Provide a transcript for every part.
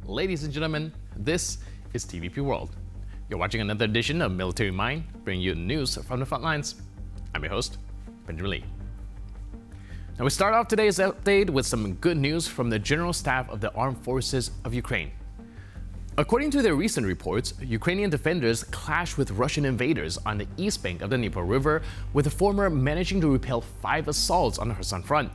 Ladies and gentlemen, this is TVP World. You're watching another edition of Military Mind, bringing you news from the front lines. I'm your host, Benjamin Lee. Now we start off today's update with some good news from the General Staff of the Armed Forces of Ukraine. According to their recent reports, Ukrainian defenders clashed with Russian invaders on the east bank of the Dnieper River, with the former managing to repel 5 assaults on the Kherson front.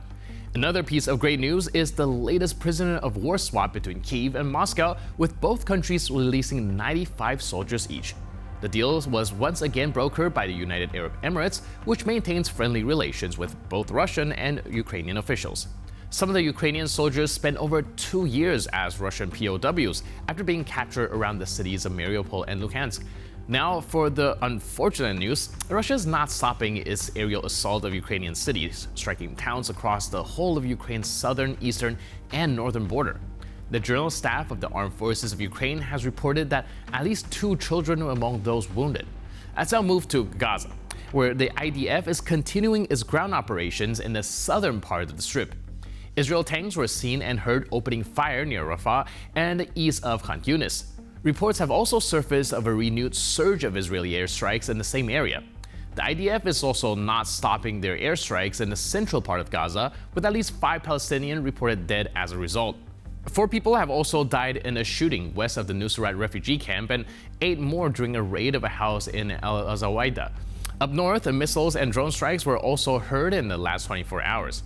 Another piece of great news is the latest prisoner of war swap between Kyiv and Moscow, with both countries releasing 95 soldiers each. The deal was once again brokered by the United Arab Emirates, which maintains friendly relations with both Russian and Ukrainian officials. Some of the Ukrainian soldiers spent over 2 years as Russian POWs after being captured around the cities of Mariupol and Luhansk. Now, for the unfortunate news, Russia is not stopping its aerial assault of Ukrainian cities, striking towns across the whole of Ukraine's southern, eastern, and northern border. The General Staff of the Armed Forces of Ukraine has reported that at least 2 children were among those wounded. Let's now move to Gaza, where the IDF is continuing its ground operations in the southern part of the Strip. Israel tanks were seen and heard opening fire near Rafah and the east of Khan Yunis. Reports have also surfaced of a renewed surge of Israeli airstrikes in the same area. The IDF is also not stopping their airstrikes in the central part of Gaza, with at least 5 Palestinians reported dead as a result. 4 people have also died in a shooting west of the Nusrat refugee camp, and 8 more during a raid of a house in Al Zawaida. Up north, missiles and drone strikes were also heard in the last 24 hours.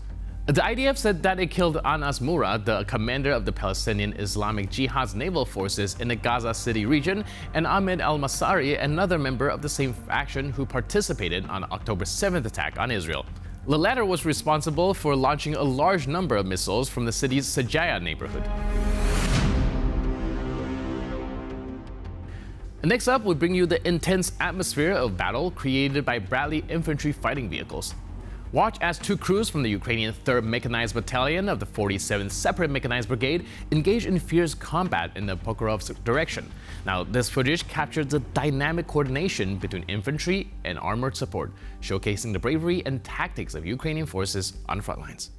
The IDF said that it killed Anas Murad, the commander of the Palestinian Islamic Jihad's naval forces in the Gaza City region, and Ahmed al-Masari, another member of the same faction who participated on the October 7th attack on Israel. The latter was responsible for launching a large number of missiles from the city's Sajaya neighborhood. Next up, we bring you the intense atmosphere of battle created by Bradley infantry fighting vehicles. Watch as 2 crews from the Ukrainian 3rd Mechanized Battalion of the 47th Separate Mechanized Brigade engage in fierce combat in the Pokrovsk direction. Now, this footage captures the dynamic coordination between infantry and armored support, showcasing the bravery and tactics of Ukrainian forces on the front lines.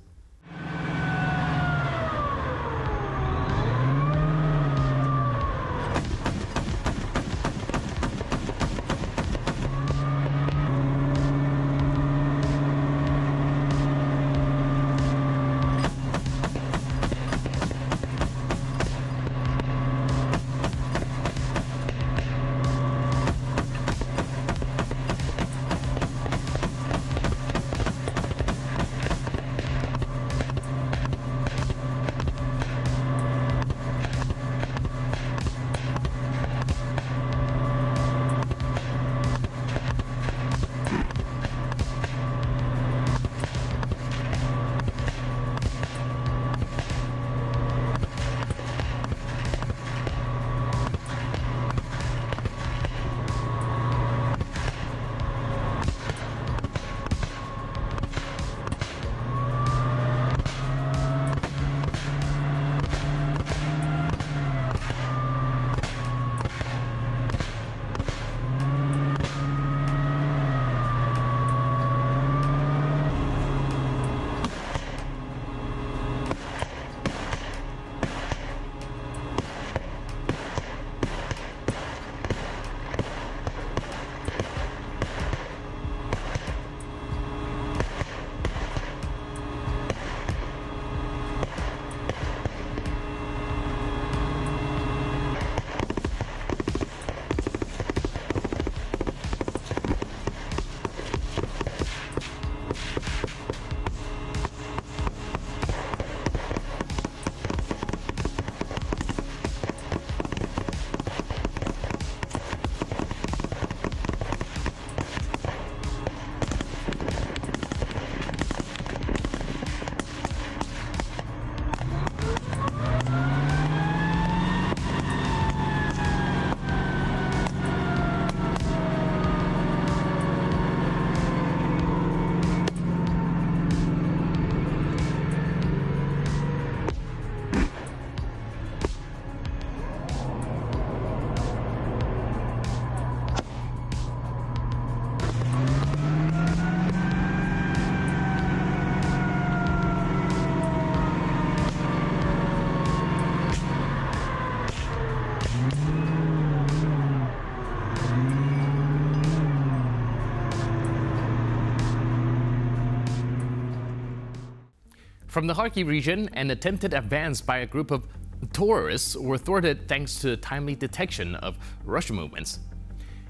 From the Kharkiv region, an attempted advance by a group of tourists were thwarted thanks to timely detection of Russian movements.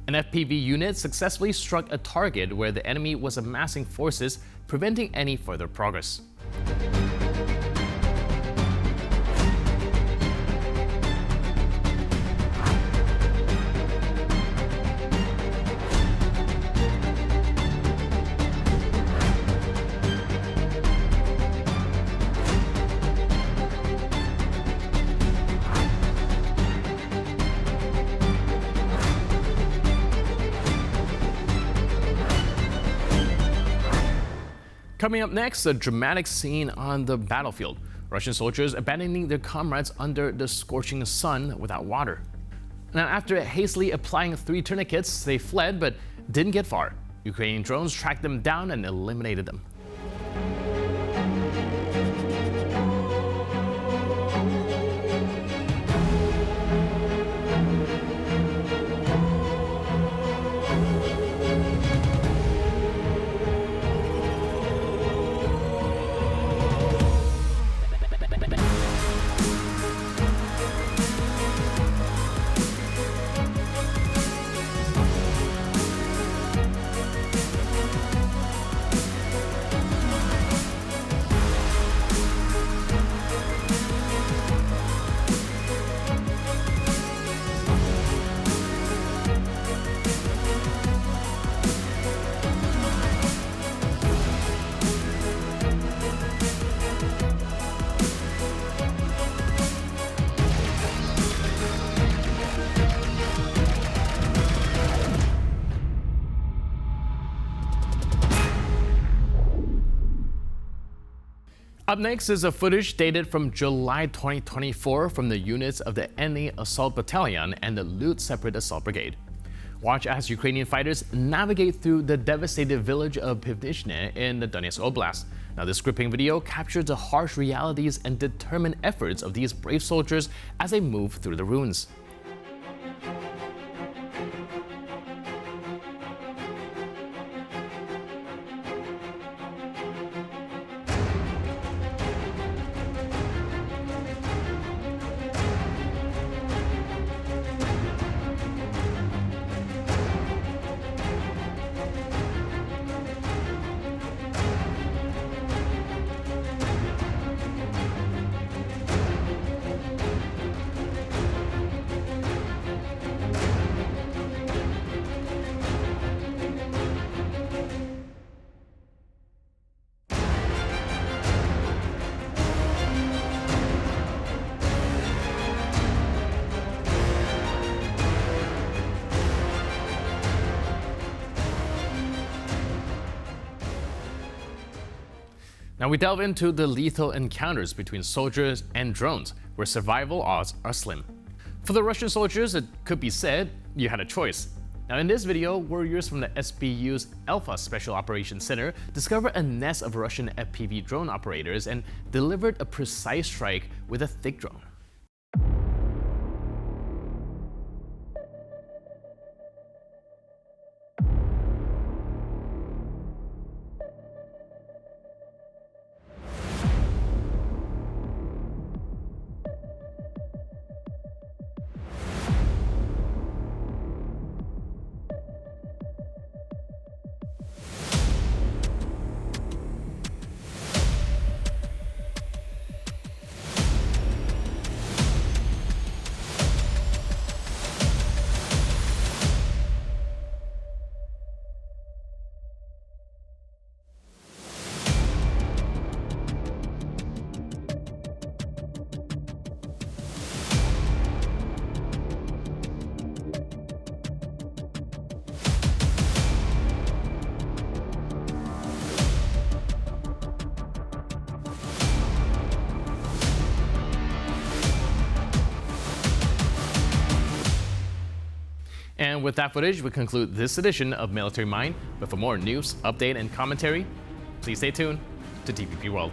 An FPV unit successfully struck a target where the enemy was amassing forces, preventing any further progress. Coming up next, a dramatic scene on the battlefield. Russian soldiers abandoning their comrades under the scorching sun without water. Now, after hastily applying 3 tourniquets, they fled but didn't get far. Ukrainian drones tracked them down and eliminated them. Up next is a footage dated from July 2024 from the units of the Enemy Assault Battalion and the Lut Separate Assault Brigade. Watch as Ukrainian fighters navigate through the devastated village of Pivnishne in the Donetsk Oblast. Now, this gripping video captures the harsh realities and determined efforts of these brave soldiers as they move through the ruins. Now we delve into the lethal encounters between soldiers and drones, where survival odds are slim. For the Russian soldiers, it could be said you had a choice. Now in this video, warriors from the SBU's Alpha Special Operations Center discovered a nest of Russian FPV drone operators and delivered a precise strike with a thick drone. And with that footage, we conclude this edition of Military Mind. But for more news, update, and commentary, please stay tuned to TVP World.